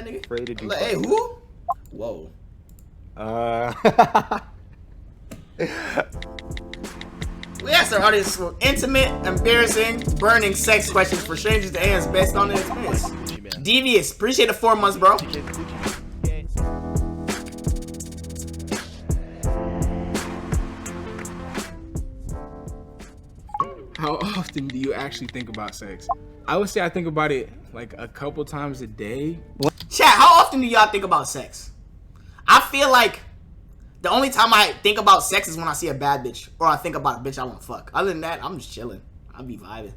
nigga? Afraid to do Hey, who? Whoa. We asked our audience for intimate, embarrassing, burning sex questions for strangers to answer based on their experience. Devious, appreciate the 4 months, bro. How often do you actually think about sex? I would say I think about it like a couple times a day. Chat, how often do y'all think about sex? I feel like the only time I think about sex is when I see a bad bitch or I think about a bitch I want to fuck. Other than that, I'm just chilling. I'll be vibing.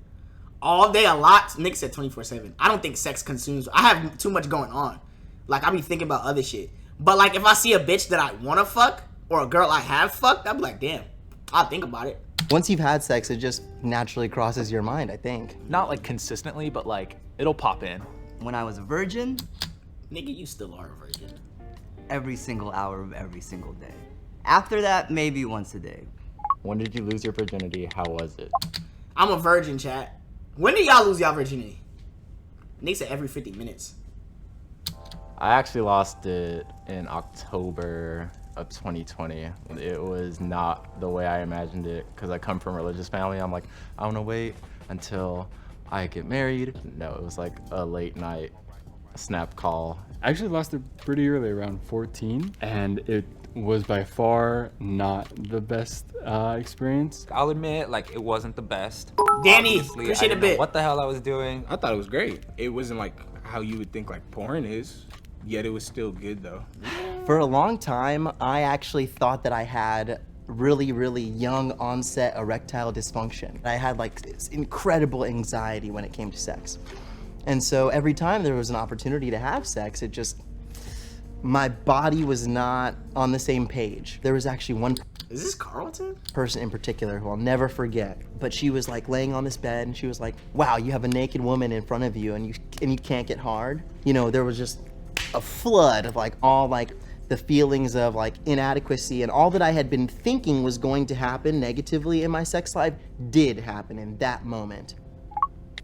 All day, a lot. Nick said 24/7. I don't think sex consumes. I have too much going on. Like, I be thinking about other shit. But, like, if I see a bitch that I want to fuck or a girl I have fucked, I'll be like, damn, I'll think about it. Once you've had sex, it just naturally crosses your mind, I think. Not like consistently, but like it'll pop in. When I was a virgin, Nigga, you still are a virgin. every single hour of every single day. After that, maybe once a day. When did you lose your virginity? How was it? I'm a virgin, chat. When did y'all lose y'all virginity? Nick said every 50 minutes. I actually lost it in October of 2020. It was not the way I imagined it because I come from a religious family. I'm like, I want to wait until I get married. No, it was like a late night snap call. I actually lost it pretty early, around 14, and it was by far not the best experience. I'll admit, like, it wasn't the best. Danny, Obviously, appreciate I didn't a bit. know what the hell I was doing. I thought it was great. It wasn't like how you would think like porn is, yet it was still good though. For a long time, I actually thought that I had really, really young onset erectile dysfunction. I had like this incredible anxiety when it came to sex. And so every time there was an opportunity to have sex, it just, my body was not on the same page. There was actually one Is this Carlton? person in particular who I'll never forget, but she was like laying on this bed and she was like, wow, you have a naked woman in front of you and you can't get hard. You know, there was just a flood of like all like the feelings of like inadequacy, and all that I had been thinking was going to happen negatively in my sex life did happen in that moment.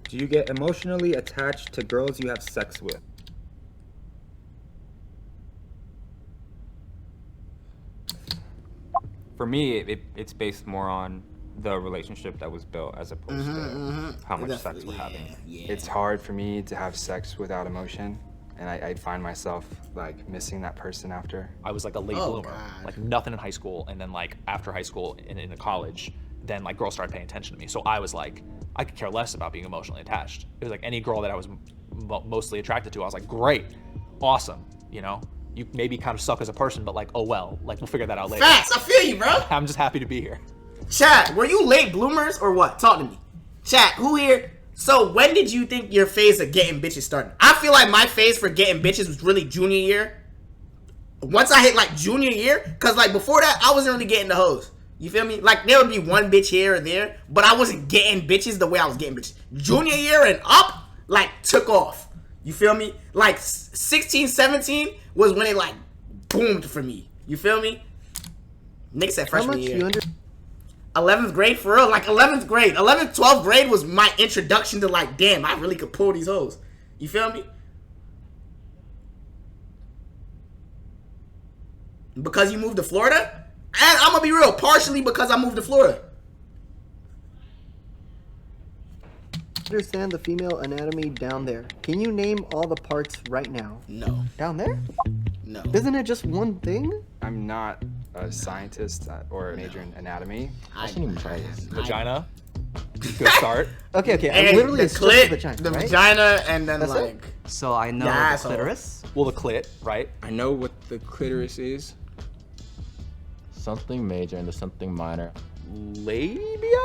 Do you get emotionally attached to girls you have sex with? For me, it's based more on the relationship that was built as opposed to how much sex we're having. Yeah. It's hard for me to have sex without emotion, and I find myself like missing that person after. I was like a late bloomer, like nothing in high school, and then like after high school and into college, then like girls started paying attention to me. So I was like, I could care less about being emotionally attached. It was like any girl that I was mostly attracted to, I was like, great, awesome, you know? You maybe kind of suck as a person, but like, oh well, like we'll figure that out later. Facts, I feel you, bro. I'm just happy to be here. Chat, were you late bloomers or what? Talk to me. Chat, who here? So when did you think your phase of getting bitches started? I feel like my phase for getting bitches was really junior year. Once I hit like junior year, cause like before that, I wasn't really getting the hoes. You feel me? Like there would be one bitch here or there, but I wasn't getting bitches the way I was getting bitches. Junior year and up, like took off. You feel me? Like 16, 17 was when it like boomed for me. You feel me? Nick said freshman year. 11th grade for real, like 11th grade. 11th, 12th grade was my introduction to like, damn, I really could pull these hoes. You feel me? Because you moved to Florida? And I'm gonna be real, partially because I moved to Florida. Understand the female anatomy down there. Can you name all the parts right now? No. Down there? No. Isn't it just one thing? I'm not a scientist or a major in anatomy. I shouldn't even try this. Vagina, good start. Okay, And literally the it's just clit, the vagina, the right? vagina, and then That's it? like... So I know The the asshole. clitoris. Well, the clit, right? I know what the clitoris is. Something major into something minor. Labia?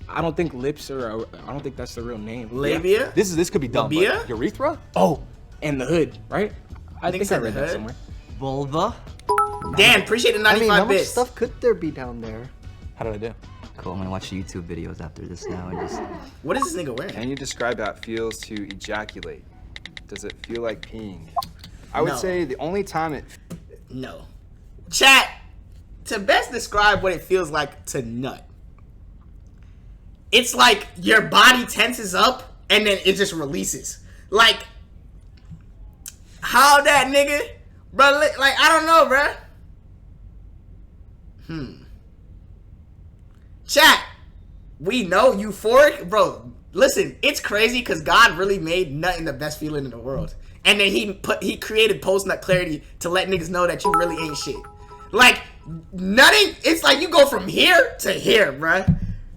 I don't think lips are. I don't think that's the real name. Labia? This could be dumb. but Labia? Urethra? Oh, and the hood, right? I Nick think I said read the that hood. somewhere. Vulva. Dan, appreciate the I 95 mean, how much bits. stuff could there be down there? How did I do? Cool, I'm gonna watch the YouTube videos after this now and just... What is this nigga wearing? Can you describe how it feels to ejaculate? Does it feel like peeing? I would No. say the only time it... No. Chat, to best describe what it feels like to nut, it's like your body tenses up and then it just releases. Like, How that nigga, bro? Like I don't know, bro. Chat. We know euphoric, bro. Listen, it's crazy because God really made nutting the best feeling in the world, and then he created post nut clarity to let niggas know that you really ain't shit. Like nutting, it's like you go from here to here, bro.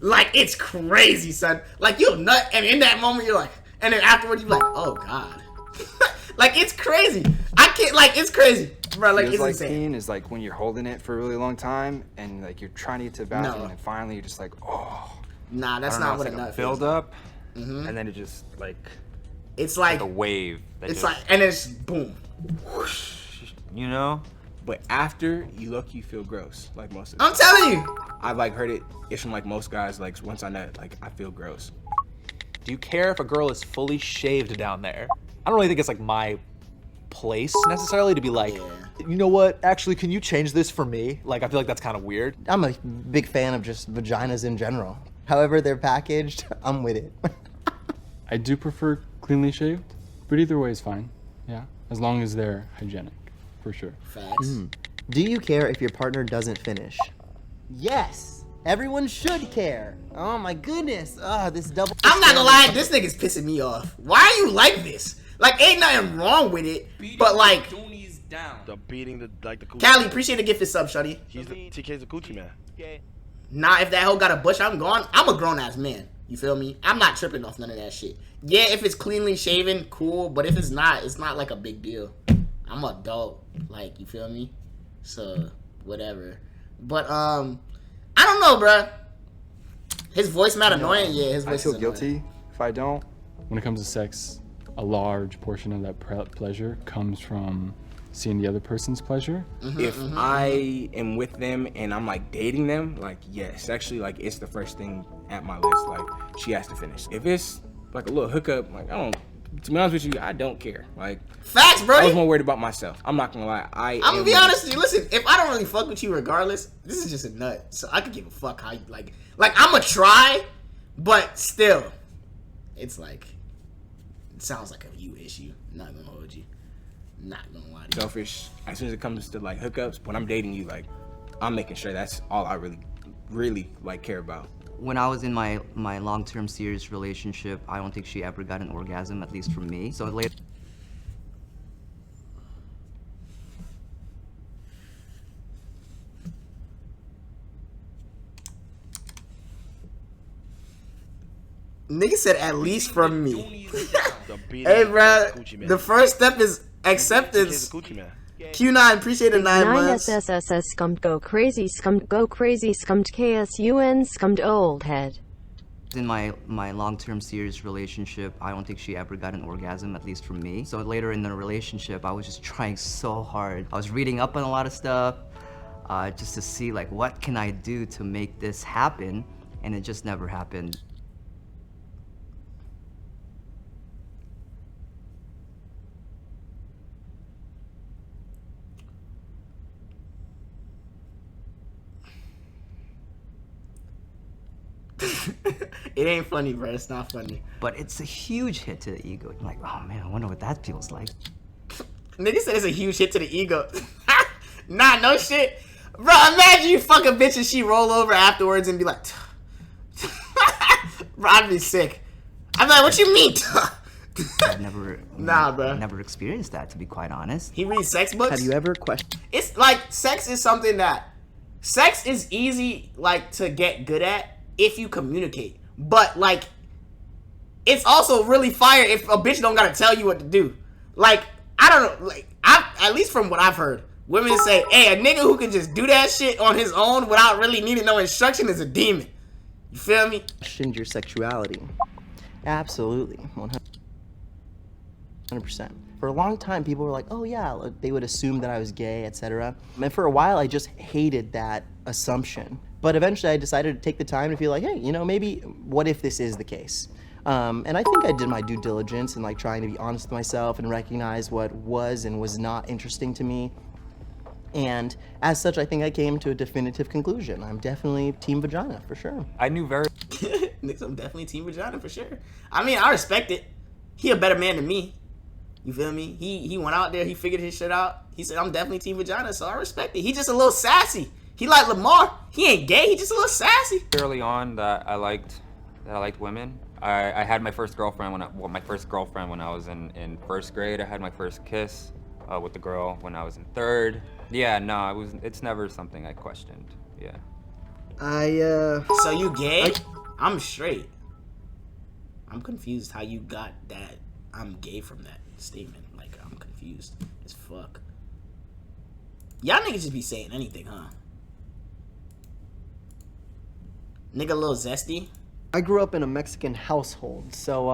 Like it's crazy, son. Like you'll nut, and in that moment you're like, and then afterwards you're like, oh God. Like it's crazy. I can't. Like it's crazy, bro. Like it's insane. Is like when you're holding it for a really long time, and like you're trying to get to the bathroom, and finally you're just like, oh. Nah, that's not what a nut feels. Build up, and then it just like. It's like a wave. It's like, and it's boom. Whoosh, you know. But after you look, you feel gross. Like most of. I'm telling you. I've like heard it. It's from like most guys. Like once I nut, like I feel gross. Do you care if a girl is fully shaved down there? I don't really think it's like my place necessarily to be like, you know what? Actually, can you change this for me? Like, I feel like that's kind of weird. I'm a big fan of just vaginas in general. However they're packaged, I'm with it. I do prefer cleanly shaved, but either way is fine. Yeah, as long as they're hygienic, for sure. Facts. Do you care if your partner doesn't finish? Yes. Everyone should care. Oh my goodness. This double. I'm not gonna lie, this nigga's pissing me off. Why are you like this? Like, ain't nothing wrong with it, but like. The beating the coochie. Callie, appreciate the gift of sub, shuddy. TK's a coochie man. Nah, if that hoe got a bush, I'm gone. I'm a grown ass man. You feel me? I'm not tripping off none of that shit. Yeah, if it's cleanly shaven, cool. But if it's not like a big deal. I'm an adult. Like, you feel me? So, whatever. But, I don't know, bruh. His voice mad annoying? Yeah, his voice I feel is annoying. guilty if I don't. When it comes to sex, a large portion of that pleasure comes from seeing the other person's pleasure. If I am with them and I'm like dating them, like yes, actually like it's the first thing at my list. Like she has to finish. If it's like a little hookup, like I don't. To be honest with you, I don't care. Like facts, bro. I was more worried about myself. I'm not gonna lie. I'm gonna be honest with you. Listen, if I don't really fuck with you regardless, this is just a nut. So I could give a fuck how you like I'm gonna try, but still, it's like it sounds like a you issue. Not gonna hold you. Not gonna lie to you. Selfish. As soon as it comes to like hookups, when I'm dating you, like I'm making sure that's all I really like care about. When I was in my long-term serious relationship, I don't think she ever got an orgasm, at least from me. So later. Nigga said at least from me. Hey, bro. The first step is acceptance. Q9, appreciate the 9 months. 9SSSS scummed go crazy scummed KSUN scummed old head. In my long-term serious relationship, I don't think she ever got an orgasm, at least from me. So later in the relationship, I was just trying so hard. I was reading up on a lot of stuff, just to see like what can I do to make this happen, and it just never happened. It ain't funny, bro. It's not funny. But it's a huge hit to the ego. You're like, oh man, I wonder what that feels like. Nigga said it's a huge hit to the ego. Nah, no shit. Bro, imagine you fuck a bitch and she roll over afterwards and be like, bro, I'd be sick. I'm like, what you mean? I've never experienced that, to be quite honest. He reads sex books? Have you ever questioned? It's like, sex is something that, sex is easy, like, to get good at if you communicate. But, like, it's also really fire if a bitch don't gotta tell you what to do. Like, I don't know, like, at least from what I've heard, women say, hey, a nigga who can just do that shit on his own without really needing no instruction is a demon. You feel me? Questioned your sexuality. Absolutely. 100%. For a long time, people were like, oh yeah, they would assume that I was gay, etc. And for a while, I just hated that assumption. But eventually I decided to take the time to feel like, hey, you know, maybe what if this is the case? And I think I did my due diligence in like trying to be honest with myself and recognize what was and was not interesting to me. And as such, I think I came to a definitive conclusion. I'm definitely team vagina for sure. I knew very. Nigga, I'm definitely team vagina for sure. I mean, I respect it. He a better man than me. You feel me? He went out there, he figured his shit out. He said, I'm definitely team vagina, so I respect it. He just a little sassy. He like Lamar. He ain't gay, he just a little sassy. Early on that I liked women. I had my first girlfriend when I was in first grade. I had my first kiss with the girl when I was in third. Yeah, no, it's never something I questioned. Yeah. So you gay? I'm straight. I'm confused how you got that I'm gay from that statement. Like, I'm confused as fuck. Y'all niggas just be saying anything, huh? Nigga a little zesty. I grew up in a Mexican household, so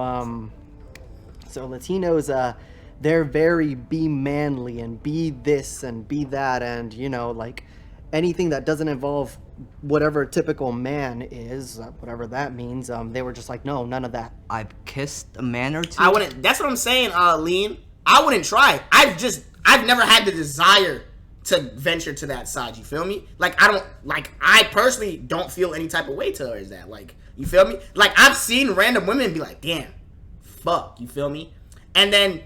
Latinos, they're very be manly and be this and be that, and you know, like anything that doesn't involve whatever a typical man is, whatever that means, they were just like, no, none of that. I've kissed a man or two. I wouldn't. That's what I'm saying, Lean. I wouldn't try. I've never had the desire to venture to that side. You feel me? Like, I personally don't feel any type of way towards that. Like, you feel me? Like, I've seen random women be like, damn, fuck, you feel me? And then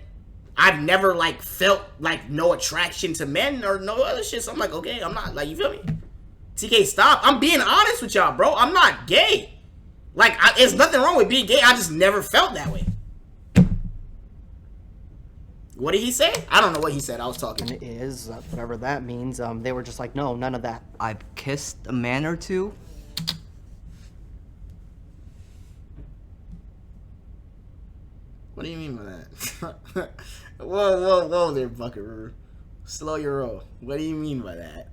I've never, like, felt, like, no attraction to men or no other shit. So I'm like, okay, I'm not, like, you feel me? TK, stop. I'm being honest with y'all, bro. I'm not gay. Like, there's nothing wrong with being gay. I just never felt that way. What did he say? I don't know what he said. I was talking. It is, whatever that means, they were just like, no, none of that. I've kissed a man or two. What do you mean by that? whoa there, Buckaroo. Slow your roll. What do you mean by that?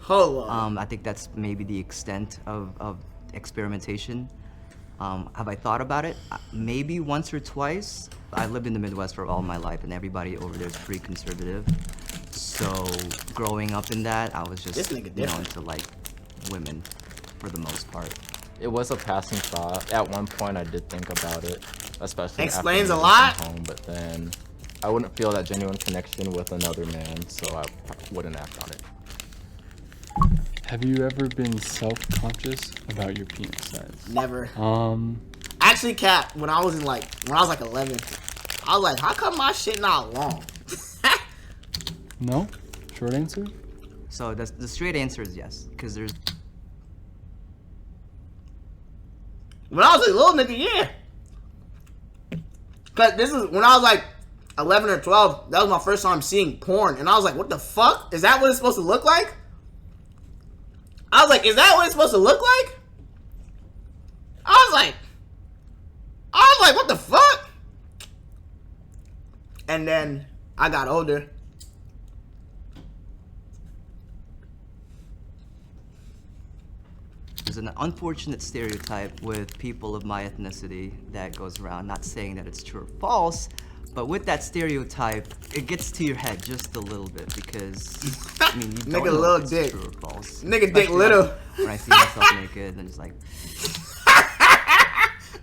Hold on. I think that's maybe the extent of experimentation. Have I thought about it? Maybe once or twice. I lived in the Midwest for all my life, and everybody over there is pretty conservative. So growing up in that, I was just, into like women for the most part. It was a passing thought. At one point, I did think about it, especially explains after a lot. home, but then I wouldn't feel that genuine connection with another man, so I wouldn't act on it. Have you ever been self-conscious about your penis size? Never. Actually, Cap, when I was like 11, I was like, how come my shit not long? No? Short answer? So the straight answer is yes, because there's... When I was a little nigga, yeah. Cause this is when I was like 11 or 12. That was my first time seeing porn, and I was like, "What the fuck? Is that what it's supposed to look like?" I was like, "Is that what it's supposed to look like?" I was like, "What the fuck?" And then I got older. There's an unfortunate stereotype with people of my ethnicity that goes around, not saying that it's true or false, but with that stereotype, it gets to your head just a little bit because, I mean, you don't Nigga know little if it's dick. true or false. Nigga dick little. Like, when I see myself naked, and just like...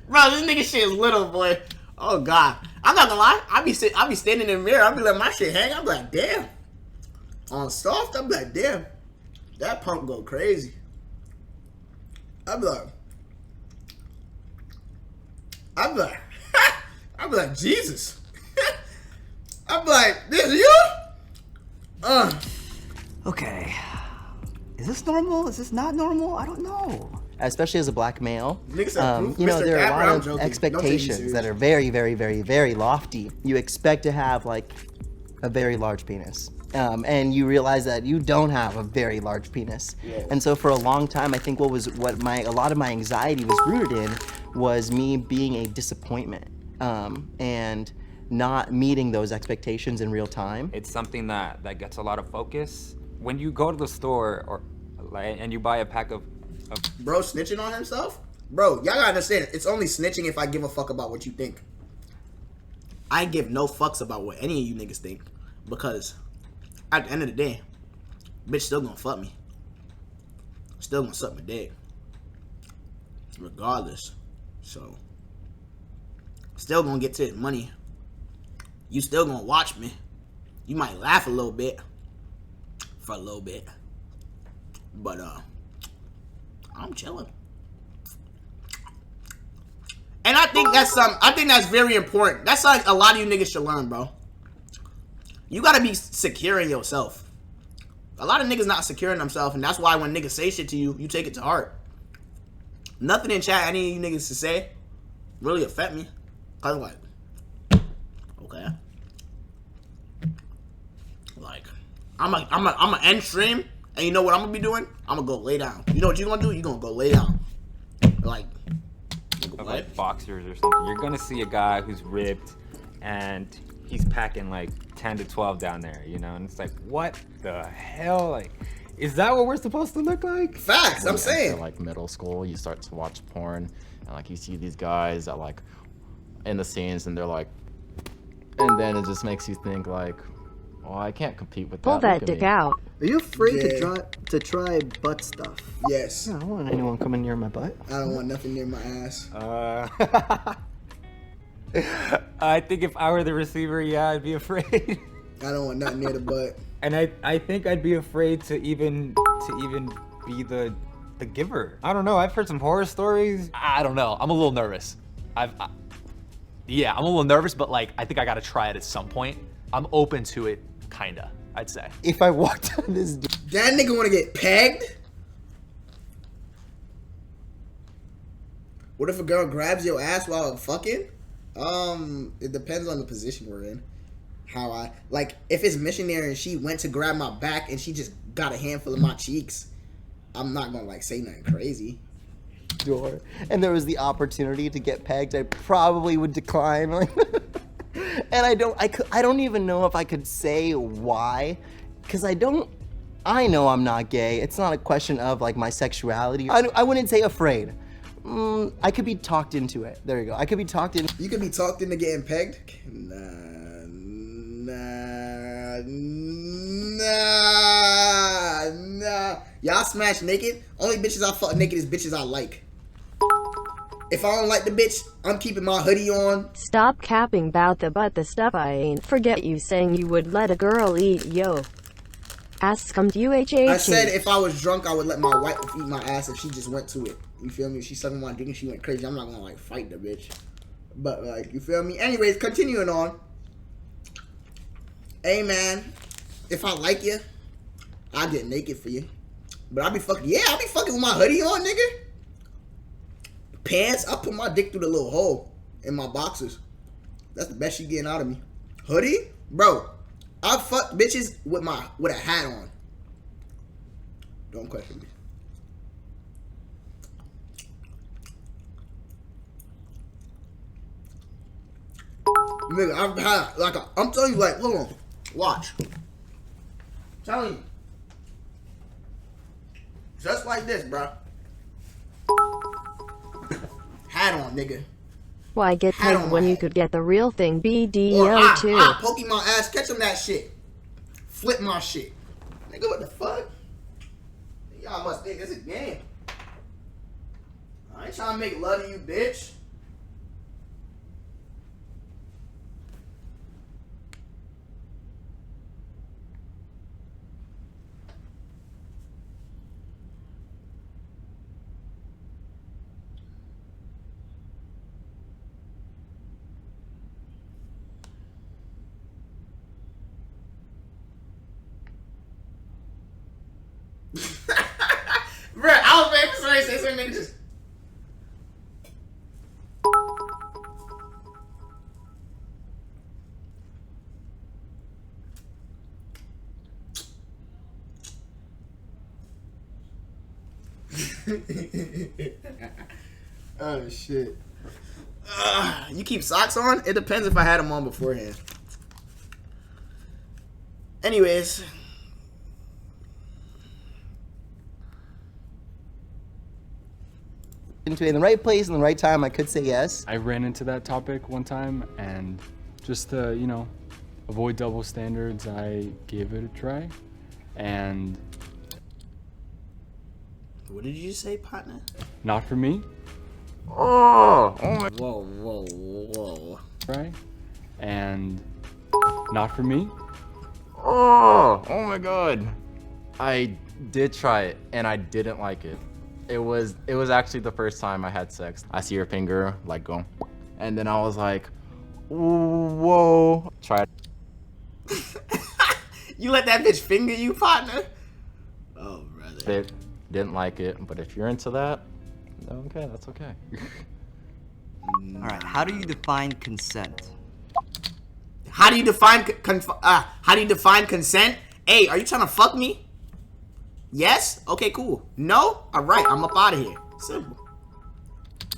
Bro, this nigga shit is little, boy. Oh, God. I'm not gonna lie. I be standing in the mirror. I be letting my shit hang. I be like, damn. On soft, I be like, damn. That pump go crazy. I be like, Jesus. I be like, this is you? Okay. Is this normal? Is this not normal? I don't know. Especially as a black male, Nigga said, you know, Mr. there are Capper, a I'm lot of joking. Don't take me expectations serious. that are very, very, very, very lofty. You expect to have like a very large penis. And you realize that you don't have a very large penis. Yeah. And so for a long time, I think a lot of my anxiety was rooted in was me being a disappointment and not meeting those expectations in real time. It's something that gets a lot of focus. When you go to the store and you buy a pack of Bro snitching on himself? Bro, y'all gotta understand, it's only snitching if I give a fuck about what you think. I give no fucks about what any of you niggas think. Because at the end of the day, bitch still gonna fuck me. Still gonna suck my dick. Regardless. So, still gonna get to his money. You still gonna watch me. You might laugh a little bit. For a little bit. But, I'm chilling. And I think that's very important. That's something a lot of you niggas should learn, bro. You gotta be secure in yourself. A lot of niggas not secure in themselves, and that's why when niggas say shit to you, you take it to heart. Nothing in chat any of you niggas to say really affect me. Cause like, okay. Like, I'm a end stream, and you know what I'm gonna be doing? I'm gonna go lay down. You know what you gonna do? You gonna go lay down. Like, Of like boxers or something. You're gonna see a guy who's ripped and he's packing like 10 to 12 down there, you know? And it's like, what the hell? Like, is that what we're supposed to look like? Facts, I'm saying. Like middle school, you start to watch porn, and like you see these guys that like in the scenes, and they're like, and then it just makes you think like, well, I can't compete with that. Pull that Look at dick me. out. Are you afraid Yeah. to try butt stuff? Yes. I don't want anyone coming near my butt. I don't want nothing near my ass. I think if I were the receiver, yeah, I'd be afraid. I don't want nothing near the butt. And I think I'd be afraid to even be the giver. I don't know. I've heard some horror stories. I don't know. I'm a little nervous. Yeah, I'm a little nervous, but like I think I gotta try it at some point. I'm open to it, kinda. I'd say. If I walked on this, That nigga wanna get pegged? What if a girl grabs your ass while fucking? It depends on the position we're in. How I like if it's missionary and she went to grab my back and she just got a handful of my cheeks, I'm not gonna like say nothing crazy. door, and there was the opportunity to get pegged, I probably would decline. And I don't even know if I could say why, because I know I'm not gay. It's not a question of like my sexuality. I wouldn't say afraid. I could be talked into it. There you go. I could be talked in. You could be talked into getting pegged? Nah. Y'all smash naked? Only bitches I fuck naked is bitches I like. If I don't like the bitch, I'm keeping my hoodie on. Stop capping about the butt the stuff I ain't. Forget you saying you would let a girl eat yo. Ass scummed UHH. I said if I was drunk, I would let my wife eat my ass if she just went to it. You feel me? If she sucking my dick and she went crazy, I'm not gonna like fight the bitch. But like, you feel me? Anyways, continuing on. Hey man, if I like you, I'll get naked for you. But I'll be fucking with my hoodie on, nigga. Pants, I'll put my dick through the little hole in my boxers. That's the best you getting out of me. Hoodie? Bro, I fuck bitches with a hat on. Don't question me. Nigga, I've had I'm telling you, like, hold on, watch. I'm telling you, just like this, bro. Hat on, nigga. Why get Hat pegged on when my you head. could get the real thing Or BDO too? I poke him my ass, catch him that shit. Flip my shit. Nigga, what the fuck? Y'all must think it's a game. I ain't trying to make love to you, bitch. Bruh, I was waiting for somebody to say something, nigga just. Oh shit. You keep socks on? It depends if I had them on beforehand. Anyways. Into it in the right place, in the right time, I could say yes. I ran into that topic one time, and just to, you know, avoid double standards, I gave it a try. And What did you say, partner? not for me. Oh my. Whoa. Try. And not for me. Oh my god. I did try it, and I didn't like it. It was actually the first time I had sex. I see her finger like go, and then I was like, whoa. Try. You let that bitch finger you, partner? Oh, brother. It didn't like it, but if you're into that, okay, that's okay. All right, how do you define consent? How do you define consent? Hey, are you trying to fuck me? Yes? Okay, cool. No? All right, I'm up out of here. Simple.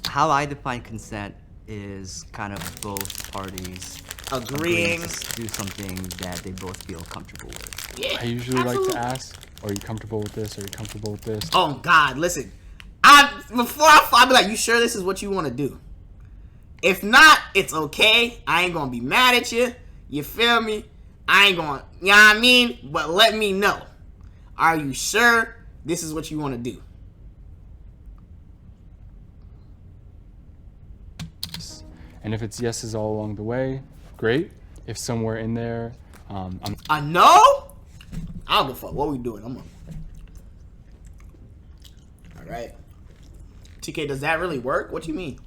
How I define consent is kind of both parties agreeing to do something that they both feel comfortable with. Yeah, I usually absolutely. like to ask, are you comfortable with this? Are you comfortable with this? Oh, God, listen. Before I be like, you sure this is what you want to do? If not, it's okay. I ain't going to be mad at you. You feel me? I ain't going to, you know what I mean? But let me know. Are you sure this is what you want to do? And if it's yeses all along the way, great. If somewhere in there, A no? I don't give a fuck. What we doing? I'm on. All right. TK, does that really work? What do you mean?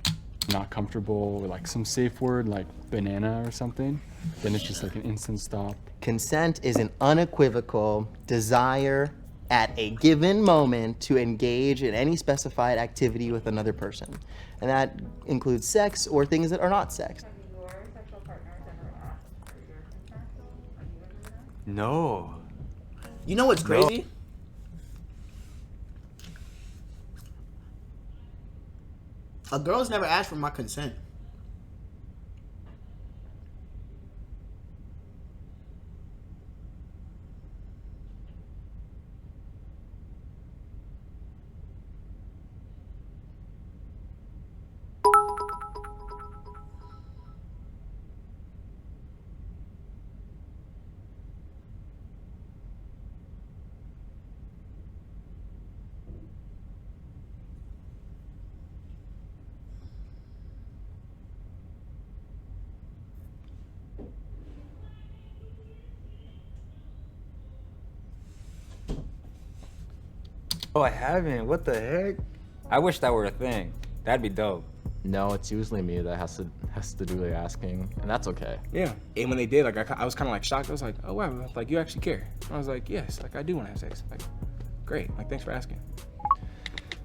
not comfortable with like some safe word like banana or something, then it's just like an instant stop. Consent is an unequivocal desire at a given moment to engage in any specified activity with another person. And that includes sex or things that are not sex. No. You know what's crazy? A girl's never asked for my consent. Oh, I haven't. What the heck? I wish that were a thing. That'd be dope. No, it's usually me that has to do the asking, and that's okay. Yeah. And when they did, like, I was kind of like shocked. I was like, oh wow, like you actually care. I was like, yes, like I do want to have sex. Like, great. Like, thanks for asking.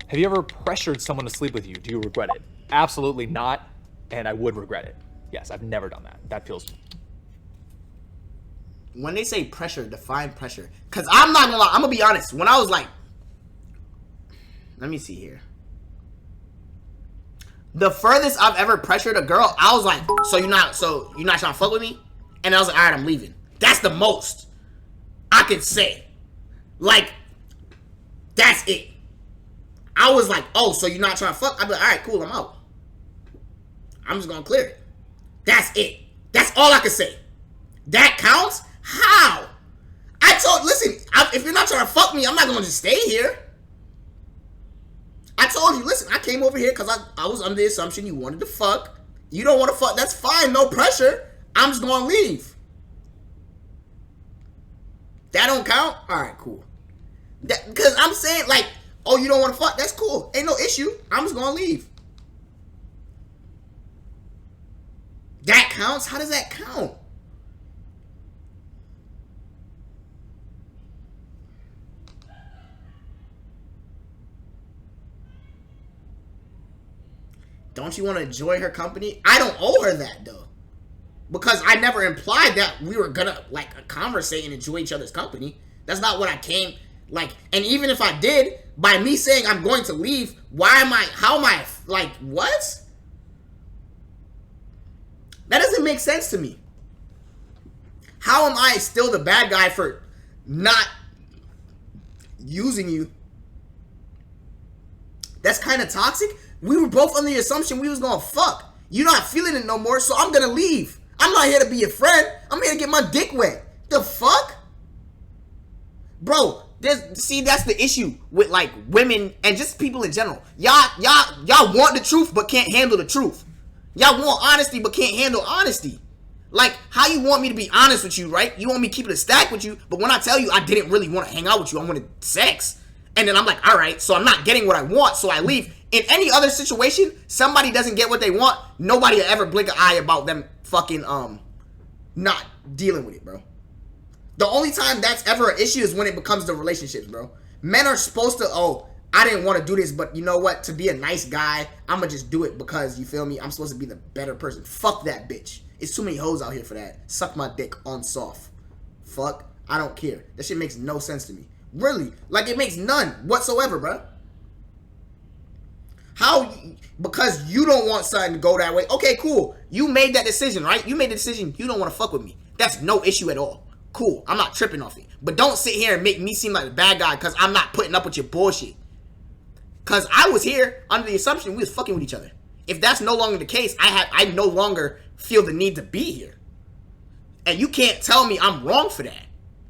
Have you ever pressured someone to sleep with you? Do you regret it? Absolutely not, and I would regret it. Yes, I've never done that. That feels... When they say pressure, define pressure. Because I'm not gonna lie, I'm gonna be honest. When I was like, let me see here. The furthest I've ever pressured a girl, I was like, so you're not trying to fuck with me? And I was like, all right, I'm leaving. That's the most I could say. Like, that's it. I was like, oh, so you're not trying to fuck? I'd be like, all right, cool, I'm out. I'm just gonna clear it. That's it. That's all I could say. That counts? How? Listen, if you're not trying to fuck me, I'm not gonna just stay here. I told you, listen, I came over here because I was under the assumption you wanted to fuck. You don't want to fuck, that's fine, no pressure. I'm just gonna leave. That don't count? Alright, cool. Because I'm saying, like, oh, you don't want to fuck, that's cool. Ain't no issue. I'm just gonna leave. That counts? How does that count? Don't you want to enjoy her company? I don't owe her that, though. Because I never implied that we were gonna, like, conversate and enjoy each other's company. That's not what I came, like, and even if I did, by me saying I'm going to leave, how am I, like, what? That doesn't make sense to me. How am I still the bad guy for not using you? That's kind of toxic. We were both under the assumption we was gonna fuck. You're not feeling it no more, so I'm gonna leave. I'm not here to be your friend. I'm here to get my dick wet. The fuck? Bro, that's the issue with, like, women and just people in general. Y'all want the truth but can't handle the truth. Y'all want honesty but can't handle honesty. Like, how you want me to be honest with you, right? You want me to keep it a stack with you, but when I tell you I didn't really want to hang out with you, I wanted sex. And then I'm like, all right, so I'm not getting what I want, so I leave. In any other situation, somebody doesn't get what they want, nobody will ever blink an eye about them fucking, not dealing with it, bro. The only time that's ever an issue is when it becomes the relationships, bro. Men are supposed to, oh, I didn't want to do this, but you know what? To be a nice guy, I'm going to just do it because, you feel me? I'm supposed to be the better person. Fuck that bitch. It's too many hoes out here for that. Suck my dick on soft. Fuck. I don't care. That shit makes no sense to me. Really. Like, it makes none whatsoever, bro. How? Because you don't want something to go that way. Okay, cool. You made that decision, right? You made the decision you don't want to fuck with me. That's no issue at all. Cool. I'm not tripping off it. But don't sit here and make me seem like a bad guy because I'm not putting up with your bullshit. Because I was here under the assumption we was fucking with each other. If that's no longer the case, I no longer feel the need to be here. And you can't tell me I'm wrong for that.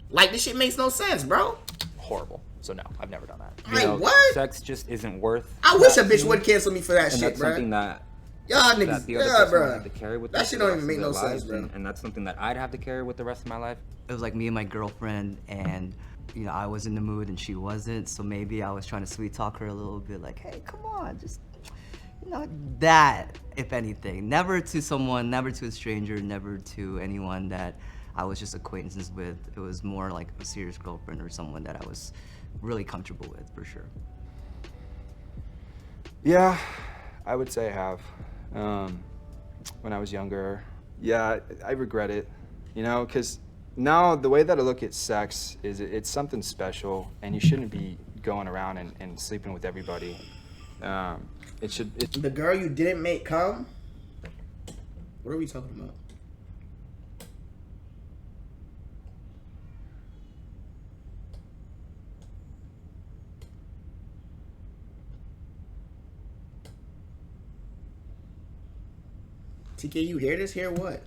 Like, this shit makes no sense, bro. Horrible. So no, I've never done that. Like, what? Sex just isn't worth. I wish a bitch would cancel me for that and shit, that's bro. something that y'all that niggas, the other yeah, person would bro. have to carry with That them shit for the don't even rest make of no their sense, lives, bro. and that's something that I'd have to carry with the rest of my life. It was like me and my girlfriend, and you know, I was in the mood and she wasn't, so maybe I was trying to sweet talk her a little bit, like, hey, come on, just, you know, that, if anything. Never to someone, never to a stranger, never to anyone that I was just acquaintances with. It was more like a serious girlfriend or someone that I was really comfortable with, for sure. Yeah, I would say I have. When I was younger, yeah, I regret it, you know, because now the way that I look at sex is it's something special, and you shouldn't be going around and sleeping with everybody. The girl you didn't make come? What are we talking about? TK, you hear this? Hear what?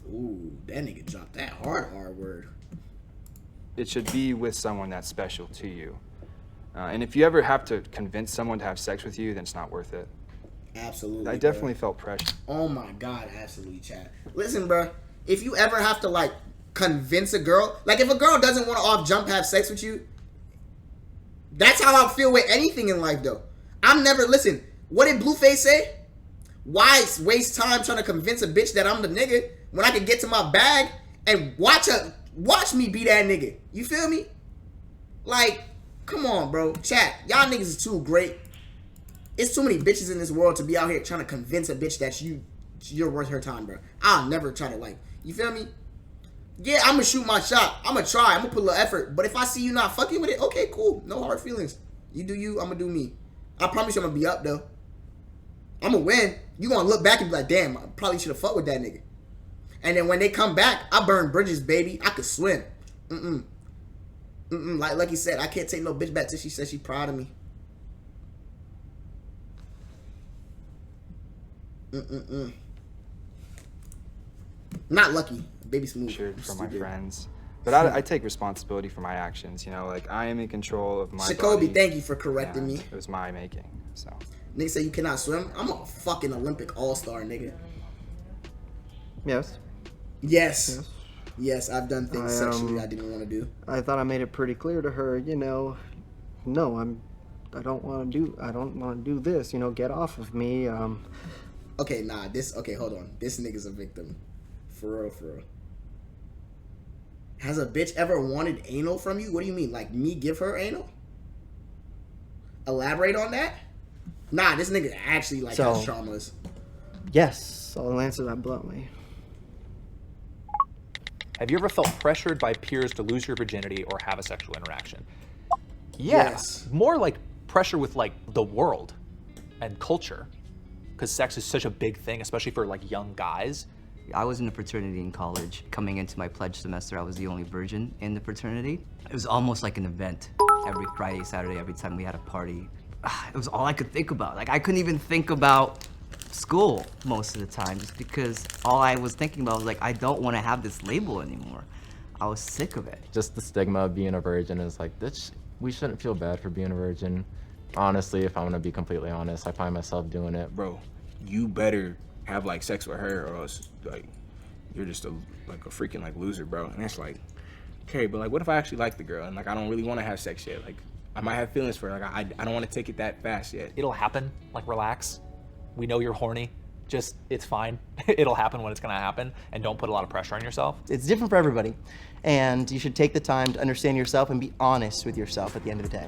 Ooh, that nigga dropped that hard R word. It should be with someone that's special to you. And if you ever have to convince someone to have sex with you, then it's not worth it. Absolutely. I definitely felt pressure. Oh my God, absolutely, Chad. Listen, bro, if you ever have to, like, convince a girl, like, if a girl doesn't want to off jump have sex with you, that's how I feel with anything in life, though. I'm never, listen, what did Blueface say? Why waste time trying to convince a bitch that I'm the nigga when I can get to my bag and watch me be that nigga? You feel me? Like, come on, bro. Chat, y'all niggas is too great. It's too many bitches in this world to be out here trying to convince a bitch that you're worth her time, bro. I'll never try to, like, you feel me? Yeah, I'm gonna shoot my shot. I'm gonna try. I'm gonna put a little effort. But if I see you not fucking with it, okay, cool. No hard feelings. You do you, I'm gonna do me. I promise you I'm gonna be up, though. I'm gonna win. You gonna look back and be like, damn, I probably should have fucked with that nigga. And then when they come back, I burn bridges, baby. I could swim. Like he said, I can't take no bitch back till she says she's proud of me. Not lucky. Baby smooth. For my friends. But I take responsibility for my actions, you know, like I am in control of my Shakobi, body. thank you for correcting me. It was my making, so. Nigga say you cannot swim? I'm a fucking Olympic all-star, nigga. Yes. Yes. Yes, I've done things sexually I didn't want to do. I thought I made it pretty clear to her, you know, no, I don't want to do this, you know, get off of me. Okay, nah, okay, hold on. This nigga's a victim. For real, for real. Has a bitch ever wanted anal from you? What do you mean? Like me give her anal? Elaborate on that? Nah, this nigga actually like has traumas. Yes, I'll answer that bluntly. Have you ever felt pressured by peers to lose your virginity or have a sexual interaction? Yes. More like pressure with like the world and culture, because sex is such a big thing, especially for like young guys. I was in a fraternity in college. Coming into my pledge semester, I was the only virgin in the fraternity. It was almost like an event. Every Friday, Saturday, every time we had a party, it was all I could think about. Like, I couldn't even think about school most of the time, just because all I was thinking about was like, I don't want to have this label anymore. I was sick of it. Just the stigma of being a virgin is like, we shouldn't feel bad for being a virgin. Honestly, if I'm gonna be completely honest, I find myself doing it. Bro, you better have like sex with her or else like you're just a freaking like loser, bro. And that's like okay, but like, what if I actually like the girl and like I don't really want to have sex yet? Like, I might have feelings for her. Like, I don't want to take it that fast yet. It'll happen. Like, relax. We know you're horny. Just, it's fine. It'll happen when it's gonna happen, and don't put a lot of pressure on yourself. It's different for everybody, and you should take the time to understand yourself and be honest with yourself at the end of the day.